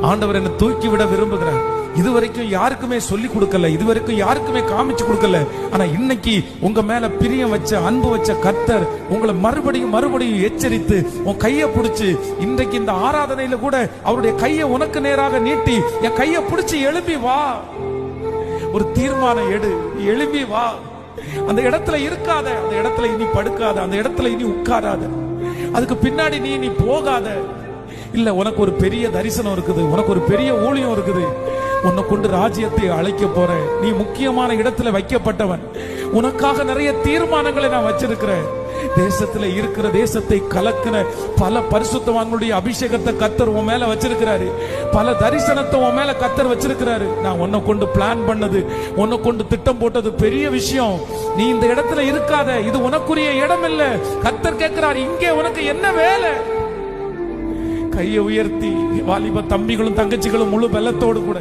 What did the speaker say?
ஆண்டவர் என்னை தூக்கி விட விரும்புகிறார். இதுவரைக்கும் யாருக்குமே சொல்லி கொடுக்கல, இதுவரைக்கும் யாருக்குமே காமிச்சு கொடுக்கல. ஆனா இன்னைக்கு உங்க மேல பிரியம் வச்ச, அன்பு வச்ச கர்த்தர் உங்களை மறுபடியும் மறுபடியும் எச்சரித்து உன் கையை பிடிச்சு, இன்றைக்கு இந்த ஆராதனையில கூட அவருடைய கையை உனக்கு நேராக நீட்டி, என் கையை பிடிச்சு எழுப்பி வா, ஒரு தீர்மானம் எடு, எழுப்பி வா. அந்த இடத்துல இருக்காத, அந்த இடத்துல இனி படுக்காத, அந்த இடத்துல இனி உட்காராத, அதுக்கு பின்னாடி நீ போகாத. இல்ல, உனக்கு ஒரு பெரிய தரிசனம் இருக்குது, உனக்கு ஒரு பெரிய ஊழியம் இருக்குது, உன்னை கொண்டு ராஜ்யத்தை அழைக்க போற. நீ முக்கியமான இடத்துல வைக்கப்பட்டவன். உனக்காக நிறைய தீர்மானங்களை நான் வச்சிருக்கிறேன். தேசத்துல இருக்கிற, தேசத்தை கலக்கின பல பரிசுத்தவான்களுடைய அபிஷேகத்தை கர்த்தர் உன் மேல வச்சிருக்கிறாரு. பல தரிசனத்தை உன் மேல கர்த்தர் வச்சிருக்கிறாரு. நான் உன்னை கொண்டு பிளான் பண்ணது, உன்னை கொண்டு திட்டம் போட்டது பெரிய விஷயம். நீ இந்த இடத்துல இருக்காத, இது உனக்குரிய இடம் இல்ல. கர்த்தர் கேட்கிறார், இங்கே உனக்கு என்ன வேலை? கையை உயர்த்தி வாலிப தம்பிகளும் தங்கச்சிகளும் முழு பலத்தோடு கூட